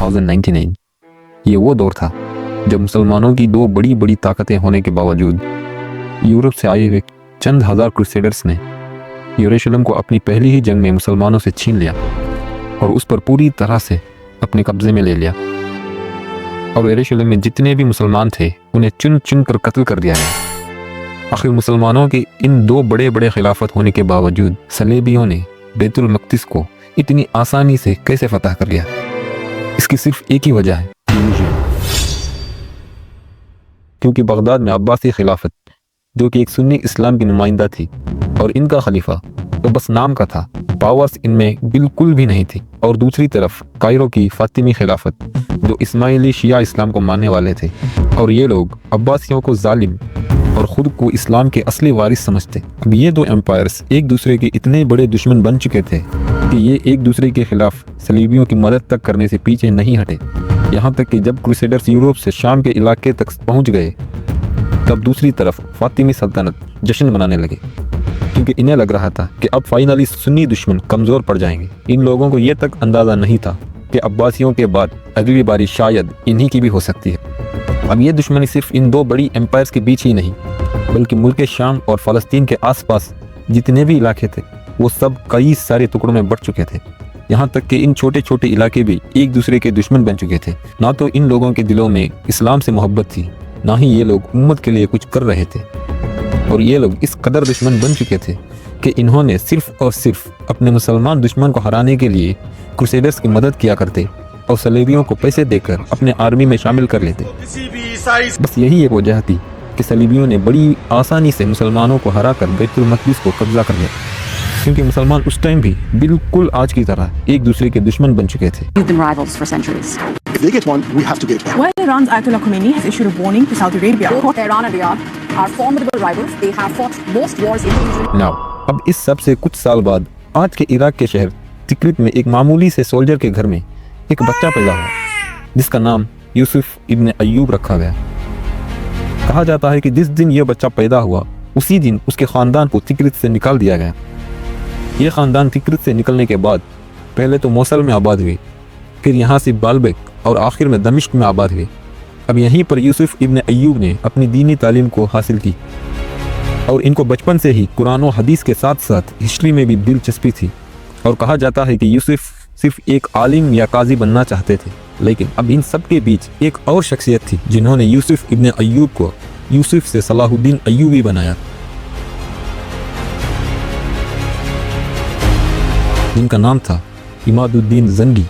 1099। ये वो दौर था जब मुसलमानों की दो बड़ी बड़ी ताकतें होने के बावजूद यूरोप से आए हुए चंद हजार क्रूसेडर्स ने यरूशलेम को अपनी पहली ही जंग में मुसलमानों से छीन लिया और उस पर पूरी तरह से अपने कब्जे में ले लिया। और यरूशलेम में जितने भी मुसलमान थे उन्हें चुन चुन कर कत्ल कर दिया गया। आखिर मुसलमानों के इन दो बड़े बड़े खिलाफत होने के बावजूद सलेबियों ने बैतुल मक़दिस को इतनी आसानी से कैसे फतह कर लिया? इसकी सिर्फ एक ही वजह है, क्योंकि बगदाद में अब्बासी खिलाफत जो कि एक सुन्नी इस्लाम की नुमाइंदा थी और इनका खलीफा तो बस नाम का था, पावर्स इनमें बिल्कुल भी नहीं थी। और दूसरी तरफ कायरो की फातिमी खिलाफत जो इस्माइली शिया इस्लाम को मानने वाले थे और ये लोग अब्बासियों को जालिम और ख़ुद को इस्लाम के असली वारिस समझते। अब ये दो एम्पायर्स एक दूसरे के इतने बड़े दुश्मन बन चुके थे कि ये एक दूसरे के खिलाफ सलीबियों की मदद तक करने से पीछे नहीं हटे। यहाँ तक कि जब क्रूसेडर्स यूरोप से शाम के इलाके तक पहुँच गए तब दूसरी तरफ फातिमी सल्तनत जश्न मनाने लगे, क्योंकि इन्हें लग रहा था कि अब फाइनली सुन्नी दुश्मन कमज़ोर पड़ जाएंगे। इन लोगों को यह तक अंदाज़ा नहीं था कि अब्बासियों के बाद अगली बारी शायद इन्हीं की भी हो सकती है। अब ये दुश्मनी सिर्फ इन दो बड़ी एम्पायर्स के बीच ही नहीं बल्कि मुल्क शाम और फ़लस्तीन के आसपास जितने भी इलाके थे वो सब कई सारे टुकड़ों में बढ़ चुके थे। यहाँ तक कि इन छोटे छोटे इलाके भी एक दूसरे के दुश्मन बन चुके थे। ना तो इन लोगों के दिलों में इस्लाम से मोहब्बत थी, ना ही ये लोग उम्मत के लिए कुछ कर रहे थे। और ये लोग इस कदर दुश्मन बन चुके थे कि इन्होंने सिर्फ और सिर्फ अपने मुसलमान दुश्मन को हराने के लिए क्रूसेडर्स की मदद किया करते और सलेबियों को पैसे देकर अपने आर्मी में शामिल कर लेते। बस यही एक वजह थी कि सलीबियों ने बड़ी आसानी से मुसलमानों को हराकर बैतुल मक़दिस को कब्जा कर लिया, क्योंकि मुसलमान उस टाइम भी बिल्कुल आज की तरह एक दूसरे के दुश्मन बन चुके थे। If they get one, we have to get one. Well, Iran's Ayatollah Khomeini has issued a warning to Saudi Arabia. Both Iran and Riyadh are formidable rivals. They have fought most wars in the region. Now, अब इस सब से कुछ साल बाद आज के Iraq के शहर तिक्रित में एक मामूली से सोल्जर के घर में एक बच्चा पैदा हुआ जिसका नाम यूसुफ इब्न अय्यूब रखा गया। कहा जाता है कि जिस दिन यह बच्चा पैदा हुआ उसी दिन उसके ख़ानदान को तिक्रित से निकाल दिया गया। यह ख़ानदान तिक्रित से निकलने के बाद पहले तो मोसल में आबाद हुए, फिर यहाँ से बालबेक और आखिर में दमिश्क में आबाद हुए। अब यहीं पर यूसुफ इब्न अय्यूब ने अपनी दीनी तालीम को हासिल की और इनको बचपन से ही कुरान और हदीस के साथ साथ हिस्ट्री में भी दिलचस्पी थी। और कहा जाता है कि यूसुफ सिर्फ एक आलिम या काजी बनना चाहते थे, लेकिन अब इन सब के बीच एक और शख्सियत थी जिन्होंने यूसुफ इब्न अय्यूब को यूसुफ से सलाहुद्दीन अय्यूबी बनाया, जिनका नाम था इमादुद्दीन जंगी।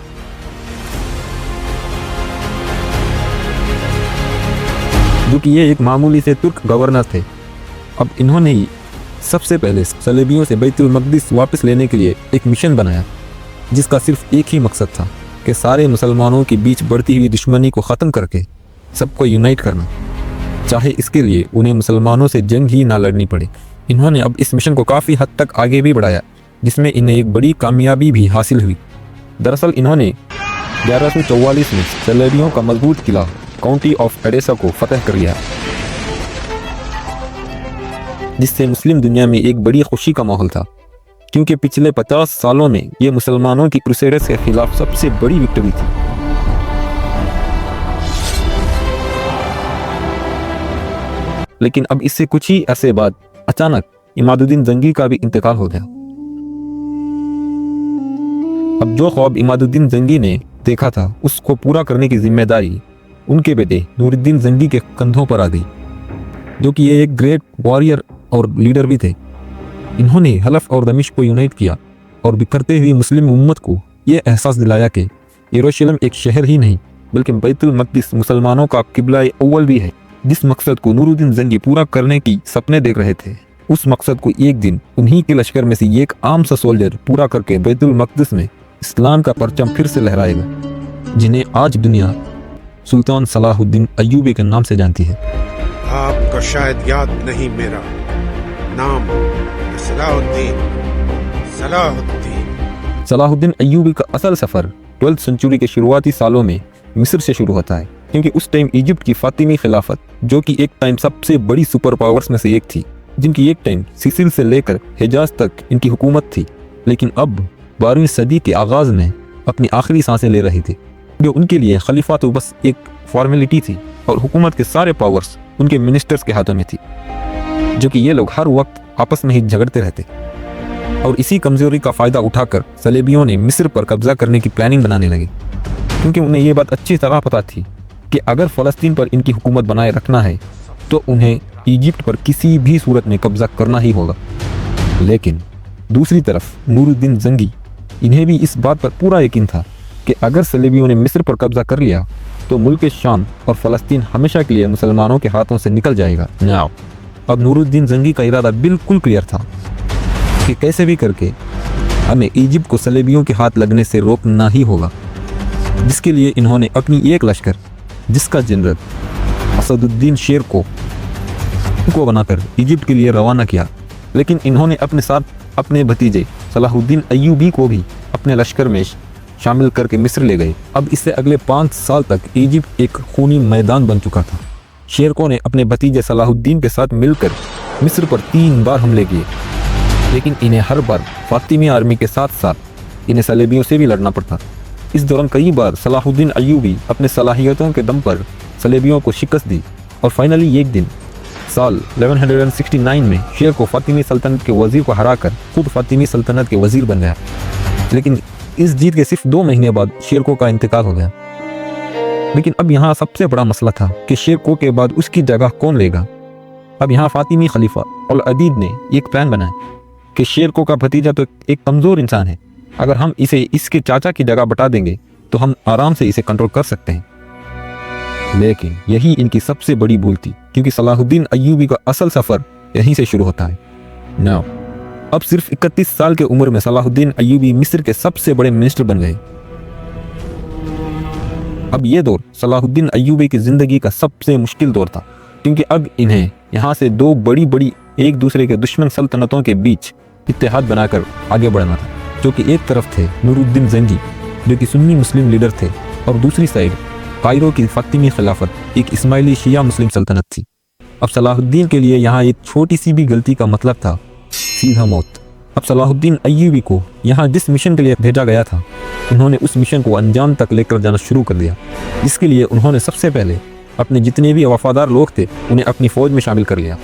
जो कि ये एक मामूली से तुर्क गवर्नर थे। अब इन्होंने ही सबसे पहले सलेबियों से बैतुल मक़दिस वापस लेने के लिए एक मिशन बनाया, जिसका सिर्फ एक ही मकसद था कि सारे मुसलमानों के बीच बढ़ती हुई दुश्मनी को ख़त्म करके सबको यूनाइट करना, चाहे इसके लिए उन्हें मुसलमानों से जंग ही ना लड़नी पड़े। इन्होंने अब इस मिशन को काफ़ी हद तक आगे भी बढ़ाया, जिसमें इन्हें एक बड़ी कामयाबी भी हासिल हुई। दरअसल इन्होंने 1144 में सलेबियों का मजबूत किला काउंटी ऑफ एडेसा को फतह कर लिया, जिससे मुस्लिम दुनिया में एक बड़ी खुशी का माहौल था, क्योंकि पिछले 50 सालों में ये मुसलमानों की क्रूसेडर्स के खिलाफ सबसे बड़ी विक्ट्री थी। लेकिन अब इससे कुछ ही अरसे बाद अचानक इमादुद्दीन जंगी का भी इंतकाल हो गया। अब जो ख्वाब इमादुद्दीन जंगी ने देखा था उसको पूरा करने की जिम्मेदारी उनके बेटे नूरुद्दीन जंगी के कंधों पर आ गई, जो कि ये एक ग्रेट वॉरियर और लीडर भी थे। इन्होंने हलफ और दमिश्क को यूनाइट किया और बिखरते हुई मुस्लिम उम्मत को ये एहसास दिलाया कि यरूशलेम एक शहर ही नहीं बल्कि बैतुल मक़दिस मुसलमानों का किबला अव्वल भी है। जिस मकसद को नूरुद्दीन जंगी पूरा करने की सपने देख रहे थे, उस मकसद को एक दिन उन्हीं के लश्कर में से एक आम सा सोल्जर पूरा करके बैतुल मक़दिस में इस्लाम का परचम फिर से लहराएगा, जिन्हें आज दुनिया सुल्तान सलाहुद्दीन अय्यूबी के नाम से जानती है। आपका शायद याद नहीं, मेरा नाम सलाहुद्दीन अय्यूबी का असल सफ़र 12वीं सेंचुरी के शुरुआती सालों में मिस्र से शुरू होता है, क्योंकि उस टाइम इजिप्ट की फातिमी खिलाफत, जो कि एक टाइम सबसे बड़ी सुपर पावर्स में से एक थी, जिनकी एक टाइम सिसिल से लेकर हिजाज तक इनकी हुकूमत थी, लेकिन अब 12वीं सदी के आगाज़ में अपनी आखिरी सांसें ले रही थी। जो उनके लिए खलीफा तो बस एक फॉर्मेलिटी थी और हुकूमत के सारे पावर्स उनके मिनिस्टर्स के हाथों में थी, जो कि ये लोग हर वक्त आपस में ही झगड़ते रहते। और इसी कमजोरी का फायदा उठाकर सलेबियों ने मिस्र पर कब्जा करने की प्लानिंग बनाने लगे, क्योंकि उन्हें ये बात अच्छी तरह पता थी कि अगर फ़लस्तीन पर इनकी हुकूमत बनाए रखना है तो उन्हें इजिप्ट पर किसी भी सूरत में कब्जा करना ही होगा। लेकिन दूसरी तरफ नूरुद्दीन जंगी, इन्हें भी इस बात पर पूरा यकीन था कि अगर सलेबियों ने मिस्र पर कब्जा कर लिया तो मुल्क शाम और फ़लस्तीन हमेशा के लिए मुसलमानों के हाथों से निकल जाएगा। नाउ अब नूरुद्दीन जंगी का इरादा बिल्कुल क्लियर था कि कैसे भी करके हमें इजिप्ट को सलेबियों के हाथ लगने से रोकना ही होगा, जिसके लिए इन्होंने अपनी एक लश्कर, जिसका जनरल असदुद्दीन शेर को बनाकर इजिप्ट के लिए रवाना किया। लेकिन इन्होंने अपने साथ अपने भतीजे सलाहुद्दीन अय्यूबी को भी अपने लश्कर में शामिल करके मिस्र ले गए। अब इससे अगले 5 साल तक इजिप्ट एक खूनी मैदान बन चुका था। शेरको ने अपने भतीजे सलाहुद्दीन के साथ मिलकर मिस्र पर 3 बार हमले किए, लेकिन इन्हें हर बार फातिमी आर्मी के साथ साथ इन्हें सलेबियों से भी लड़ना पड़ता। इस दौरान कई बार सलाहुद्दीन अय्यूबी अपने सलाहियतों के दम पर सलेबियों को शिकस्त दी और फाइनली एक दिन साल 1169 में शेर को फातिमी सल्तनत के वजीर को हराकर खुद फातिमी सल्तनत के वजीर बन गया। लेकिन इस जीत के सिर्फ 2 महीने बाद शेरको का इंतकाल हो गया। लेकिन अब यहाँ सबसे बड़ा मसला था कि शेरको के बाद उसकी जगह कौन लेगा। अब यहाँ फातिमी खलीफा अल अदीद ने एक प्लान बनाया कि शेरको का भतीजा तो एक कमज़ोर इंसान है, अगर हम इसे इसके चाचा की जगह बता देंगे तो हम आराम से इसे कंट्रोल कर सकते हैं। लेकिन यही इनकी सबसे बड़ी भूल थी, क्योंकि सलाहुद्दीन अय्यूबी का असल सफ़र यहीं से शुरू होता है। नाउ अब सिर्फ 31 साल की उम्र में सलाहुद्दीन अय्यूबी मिस्र के सबसे बड़े मिनिस्टर बन गए। अब ये दौर सलाहुद्दीन अय्यूबी की ज़िंदगी का सबसे मुश्किल दौर था, क्योंकि अब इन्हें यहाँ से 2 बड़ी एक दूसरे के दुश्मन सल्तनतों के बीच इत्तेहाद बनाकर आगे बढ़ना था, जो कि एक तरफ थे नूरुद्दीन जंगी, जो कि सुन्नी मुस्लिम लीडर थे, और दूसरी साइड कायरो की फातिमी खिलाफत एक इस्माइली शिया मुस्लिम सल्तनत थी। अब सलाहुद्दीन के लिए यहाँ एक छोटी सी भी गलती का मतलब था सीधा मौत। अब सलाहुद्दीन अय्यूबी को यहाँ जिस मिशन के लिए भेजा गया था, उन्होंने उस मिशन को अंजाम तक लेकर जाना शुरू कर दिया, जिसके लिए उन्होंने सबसे पहले अपने जितने भी वफादार लोग थे उन्हें अपनी फ़ौज में शामिल कर लिया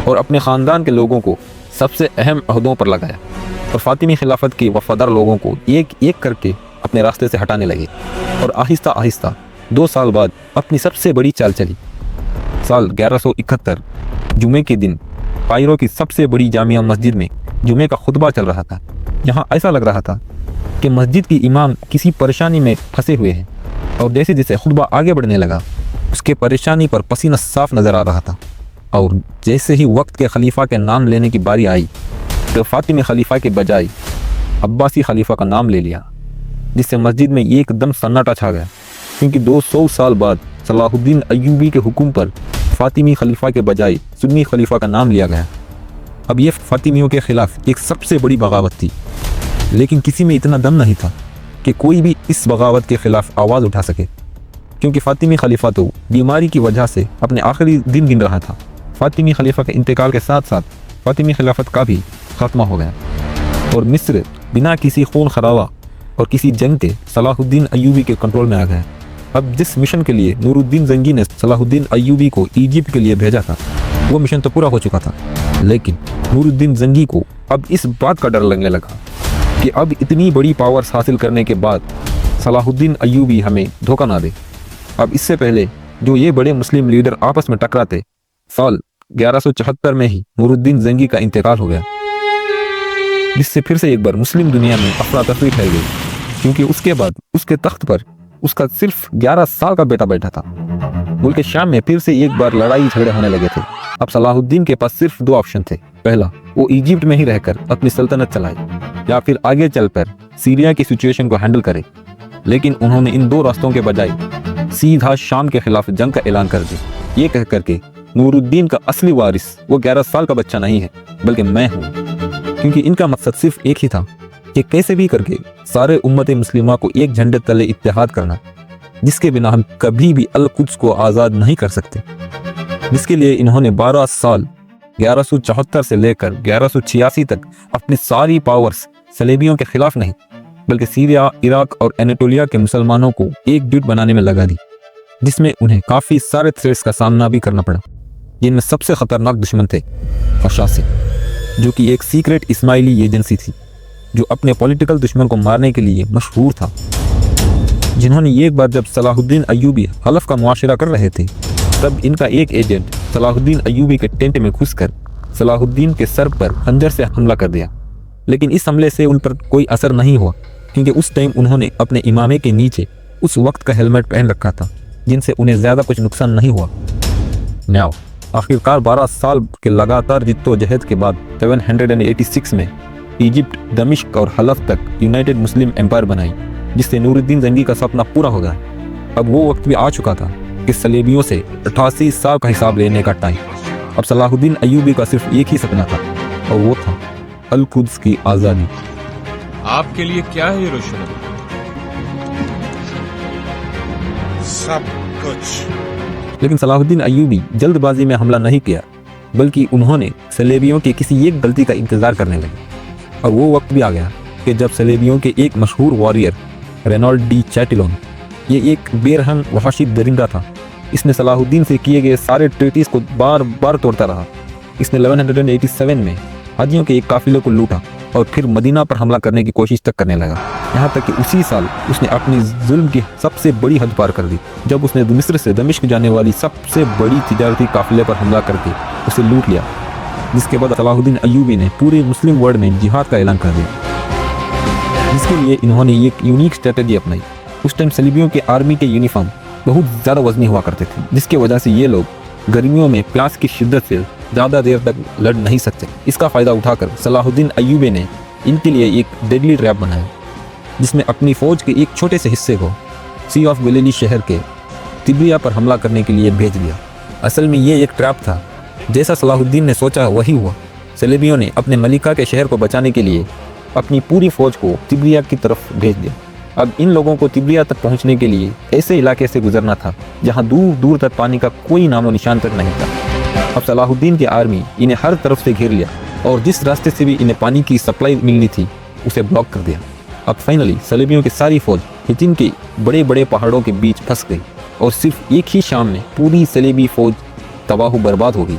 और अपने ख़ानदान के लोगों को सबसे अहम अहदों पर लगाया और फातिमी खिलाफत के वफादार लोगों को एक एक करके अपने रास्ते से हटाने लगे। और आहिस्ता आहिस्ता 2 साल बाद अपनी सबसे बड़ी चाल चली। साल 1171 जुमे के दिन कायरो की सबसे बड़ी जामिया मस्जिद में जुमे का खुतबा चल रहा था। यहाँ ऐसा लग रहा था कि मस्जिद की इमाम किसी परेशानी में फंसे हुए हैं, और जैसे जैसे खुतबा आगे बढ़ने लगा उसके परेशानी पर पसीना साफ नज़र आ रहा था। और जैसे ही वक्त के खलीफा के नाम लेने की बारी आई तो फातिमी खलीफा के बजाय अब्बासी खलीफा का नाम ले लिया, जिससे मस्जिद में एकदम सन्नाटा छा गया, क्योंकि 200 साल बाद सलाहुद्दीन अय्यूबी के हुक्म पर फातिमी खलीफा के बजाय सुन्नी खलीफा का नाम लिया गया। अब ये फातिमियों के खिलाफ एक सबसे बड़ी बगावत थी, लेकिन किसी में इतना दम नहीं था कि कोई भी इस बगावत के खिलाफ आवाज़ उठा सके, क्योंकि फातिमी खलीफा तो बीमारी की वजह से अपने आखिरी दिन गिन रहा था। फातिमी खलीफा के इंतकाल के साथ साथ फातिमी खिलाफत का भी खात्मा हो गया और मिस्र बिना किसी खून खराबा और किसी जंग के सलाहुद्दीन अय्यूबी के कंट्रोल में आ गया। अब जिस मिशन के लिए नूरुद्दीन जंगी ने सलाहुद्दीन अय्यूबी को इजिप्ट के लिए भेजा था, वो मिशन तो पूरा हो चुका था, लेकिन नूरुद्दीन जंगी को अब इस बात का डर लगने लगा कि अब इतनी बड़ी पावर्स हासिल करने के बाद सलाहुद्दीन अय्यूबी हमें धोखा ना दे। अब इससे पहले जो ये बड़े मुस्लिम लीडर आपस में टकराते, साल 1174 में ही नूरुद्दीन जंगी का इंतकाल हो गया, जिससे फिर से एक बार मुस्लिम दुनिया में अफरा तफरी फैल गई, क्योंकि उसके बाद उसके तख्त पर उसका सिर्फ 11 साल का बेटा बैठा था। मुल्क शाम में फिर से एक बार लड़ाई झगड़े होने लगे थे। अब सलाहुद्दीन के पास सिर्फ 2 ऑप्शन थे। पहला, वो इजिप्ट में ही रहकर अपनी सल्तनत चलाए, या फिर आगे चलकर सीरिया की सिचुएशन को हैंडल करे। लेकिन उन्होंने इन 2 रास्तों के बजाय सीधा शाम के खिलाफ जंग का ऐलान कर दिया, ये कह करके नूरुद्दीन का असली वारिस वो 11 साल का बच्चा नहीं है, बल्कि मैं हूँ। क्योंकि इनका मकसद सिर्फ एक ही था कि कैसे भी करके सारे उम्मत मुस्लिमा को एक झंडे तले इत्तेहाद करना, जिसके बिना हम कभी भी अल कुद्स को आज़ाद नहीं कर सकते। जिसके लिए इन्होंने 12 साल 1174 से लेकर 1186 तक अपनी सारी पावर्स सलेबियों के खिलाफ नहीं, बल्कि सीरिया, इराक और एनाटोलिया के मुसलमानों को एकजुट बनाने में लगा दी, जिसमें उन्हें काफ़ी सारे थ्रेट्स का सामना भी करना पड़ा। जिनमें सबसे खतरनाक दुश्मन थे फशासी, जो कि एक सीक्रेट इस्माइली एजेंसी थी जो अपने पॉलिटिकल दुश्मन को मारने के लिए मशहूर था। जिन्होंने एक बार जब सलाहुद्दीन अय्यूबी हलफ का मुआशरा कर रहे थे, तब इनका एक एजेंट सलाहुद्दीन अय्यूबी के टेंट में घुसकर सलाहुद्दीन के सर पर खंजर से हमला कर दिया। लेकिन इस हमले से उन पर कोई असर नहीं हुआ, क्योंकि उस टाइम उन्होंने अपने इमामे के नीचे उस वक्त का हेलमेट पहन रखा था, जिनसे उन्हें ज़्यादा कुछ नुकसान नहीं हुआ। न्याव आखिरकार 12 साल के लगातार जिद्दोजहद के बाद 786 में इजिप्ट, दमिश्क और हलफ तक यूनाइटेड मुस्लिम एम्पायर बनाई, जिससे नूरुद्दीन जंगी का सपना पूरा हो गया। अब वो वक्त भी आ चुका था कि सलेबियों से 88 साल का हिसाब लेने का टाइम। अब सलाहुद्दीन अय्यूबी का सिर्फ एक ही सपना था, और वो था अल कुद्स की आज़ादी। आपके लिए क्या है यरूशलेम? सब कुछ। लेकिन सलाहुद्दीन अय्यूबी जल्दबाजी में हमला नहीं किया, बल्कि उन्होंने सलेबियों की किसी एक गलती का इंतजार करने लगे। और वो वक्त भी आ गया कि जब सलेबियों के एक मशहूर वॉरियर रेनॉल्ड डी चैटिलोन, ये एक बेरहम वहशी दरिंदा था। इसने सलाहुद्दीन से किए गए सारे ट्रीटीज को बार बार तोड़ता रहा। इसने 1187 में हाजियों के एक काफिले को लूटा और फिर मदीना पर हमला करने की कोशिश तक करने लगा। यहाँ तक कि उसी साल उसने अपनी जुल्म की सबसे बड़ी हद पार कर दी, जब उसने मिस्र से दमिश्क जाने वाली सबसे बड़ी तिजारती काफिले पर हमला करके उसे लूट लिया, जिसके बाद सलाहुद्दीन अय्यूबी ने पूरे मुस्लिम वर्ल्ड में जिहाद का ऐलान कर दिया, जिसके लिए इन्होंने एक यूनिक स्ट्रेटजी अपनाई। उस टाइम सलीबियों के आर्मी के यूनिफॉर्म बहुत ज़्यादा वजनी हुआ करते थे, जिसके वजह से ये लोग गर्मियों में प्यास की शिद्दत से ज़्यादा देर तक लड़ नहीं सकते। इसका फ़ायदा उठाकर सलाहुद्दीन अय्यूबी ने इनके लिए एक डेडली ट्रैप बनाया, जिसमें अपनी फ़ौज के एक छोटे से हिस्से को सी ऑफ गलीली शहर के तिब्रिया पर हमला करने के लिए भेज दिया। असल में ये एक ट्रैप था। जैसा सलाहुद्दीन ने सोचा वही हुआ। सलेबियों ने अपने मलिका के शहर को बचाने के लिए अपनी पूरी फ़ौज को तिब्रिया की तरफ भेज दिया। अब इन लोगों को तिब्रिया तक पहुंचने के लिए ऐसे इलाके से गुजरना था जहां दूर दूर तक पानी का कोई नामो निशान तक नहीं था। अब सलाहुद्दीन की आर्मी इन्हें हर तरफ से घेर लिया और जिस रास्ते से भी इन्हें पानी की सप्लाई मिलनी थी उसे ब्लॉक कर दिया। अब फाइनली सलेबियों की सारी फौज हितिन के बड़े बड़े पहाड़ों के बीच फंस गई और सिर्फ एक ही शाम में पूरी सलेबी फौज तबाह बर्बाद हो गई।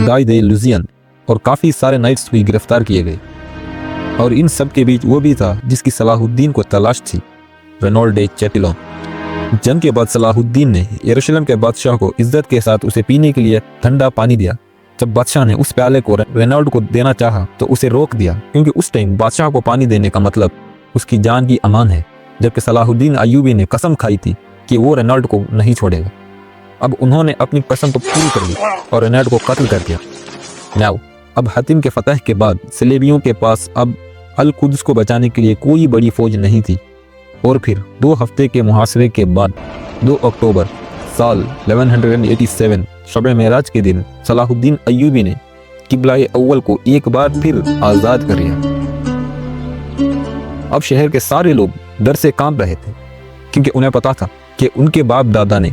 गाय दे लुजियन और काफ़ी सारे नाइट्स भी गिरफ्तार किए गए, और इन सब के बीच वो भी था जिसकी सलाहुद्दीन को तलाश थी, रेनॉल्ड डे चैटिलोन। जंग के बाद सलाहुद्दीन ने यरूशलेम के बादशाह को इज्जत के साथ उसे पीने के लिए ठंडा पानी दिया। जब बादशाह ने उस प्याले को रेनॉल्ड को देना चाहा तो उसे रोक दिया, क्योंकि उस टाइम बादशाह को पानी देने का मतलब उसकी जान की अमान है, जबकि सलाहुद्दीन अय्यूबी ने कसम खाई थी कि वो रेनॉल्ड को नहीं छोड़ेगा। अब उन्होंने अपनी कसम तो पूरी कर ली और रेनॉल्ड को कत्ल कर दिया। नाउ अब हतिम के फतह के बाद सलेबियों के पास अब अल कुद्स को बचाने के लिए कोई बड़ी फौज नहीं थी, और फिर 2 हफ्ते के मुहासरे के बाद 2 अक्टूबर साल 1187 शब मेराज के दिन सलाहुद्दीन अय्यूबी ने किबला-ए अव्वल को एक बार फिर आज़ाद कर लिया। अब शहर के सारे लोग डर से कांप रहे थे, क्योंकि उन्हें पता था कि उनके बाप दादा ने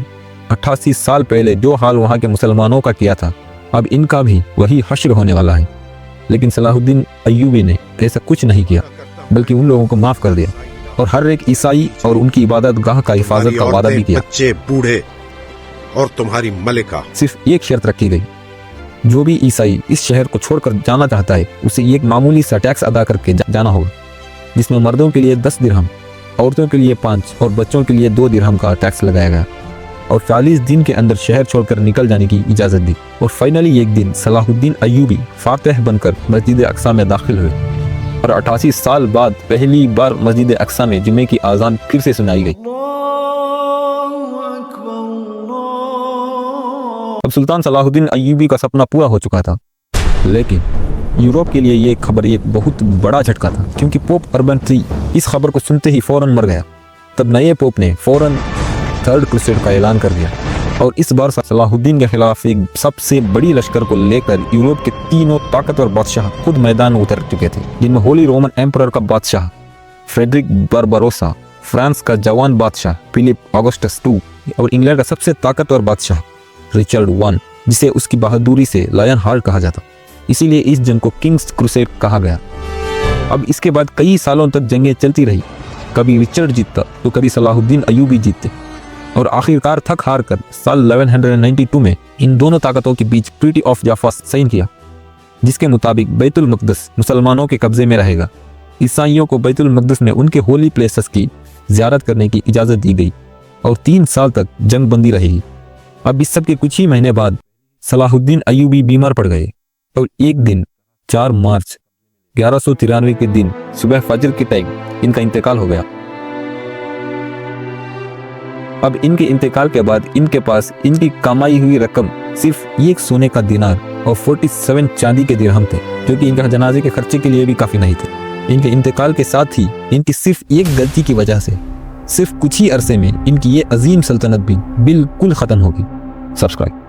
88 साल पहले जो हाल वहाँ के मुसलमानों का किया था, अब इनका भी वही हश्र होने वाला है। लेकिन सलाहुद्दीन अय्यूबी ने ऐसा कुछ नहीं किया, बल्कि उन लोगों को माफ़ कर दिया और हर एक ईसाई और उनकी इबादत गाह का हिफाजत का वादा भी किया। बच्चे, बूढ़े और तुम्हारी मलिका। सिर्फ एक शर्त रखी गई, जो भी ईसाई इस शहर को छोड़कर जाना चाहता है उसे एक मामूली सा टैक्स अदा करके जाना होगा, जिसमें मर्दों के लिए 10 दिरहम, औरतों के लिए 5 और बच्चों के लिए 2 दिरहम का टैक्स लगाया गया, और 40 दिन के अंदर शहर छोड़कर निकल जाने की इजाज़त दी। और फाइनली एक दिन सलाहुद्दीन अय्यूबी फातिह बनकर मस्जिद अक्सा में दाखिल हुए, और 88 साल बाद पहली बार मस्जिद अक्सा में जुमे की आज़ान फिर से सुनाई गई। अब सुल्तान सलाहुद्दीन अय्यूबी का सपना पूरा हो चुका था, लेकिन यूरोप के लिए ये खबर एक बहुत बड़ा झटका था, क्योंकि पोप अर्बन III इस खबर को सुनते ही फौरन मर गया। तब नए पोप ने फौरन 3rd क्रूसेड का ऐलान कर दिया, और इस बार सलाहुद्दीन के खिलाफ एक सबसे बड़ी लश्कर को लेकर यूरोप के 3 ताकतवर बादशाह खुद मैदान में उतर चुके थे, जिनमें होली रोमन एम्परर का बादशाह फ्रेडरिक बारबारोसा, फ्रांस का जवान बादशाह फिलिप ऑगस्टस II और इंग्लैंड का सबसे ताकतवर बादशाह रिचर्ड I, जिसे उसकी बहादुरी से लायन हार्ट कहा जाता। इसीलिए इस जंग को किंग्स क्रूसेड कहा गया। अब इसके बाद कई सालों तक जंगें चलती रही, कभी रिचर्ड जीतता तो कभी सलाहुद्दीन अयूबी जीतते, और आखिरकार थक हार कर साल 1192 में इन दोनों ताकतों के बीच ट्रीटी ऑफ जाफा साइन किया, जिसके मुताबिक बैतुल मक़दस मुसलमानों के कब्जे में रहेगा। ईसाइयों को बैतुल मक़दस में उनके होली प्लेसेस की ज़ियारत करने की इजाज़त दी गई और 3 साल तक जंग बंदी रहेगी। अब इस सब के कुछ ही महीने बाद सलाहुद्दीन अयूबी बीमार पड़ गए और एक दिन 4 मार्च 1193 के दिन सुबह फजर के टाइम इनका इंतकाल हो गया। अब इनके इंतकाल के बाद इनके पास इनकी कमाई हुई रकम सिर्फ 1 सोने का दिनार और 47 चांदी के दिरहम थे, जो कि इनका जनाजे के खर्चे के लिए भी काफ़ी नहीं थे। इनके इंतकाल के साथ ही इनकी सिर्फ एक गलती की वजह से सिर्फ कुछ ही अरसे में इनकी ये अजीम सल्तनत भी बिल्कुल ख़त्म होगी। सब्सक्राइब।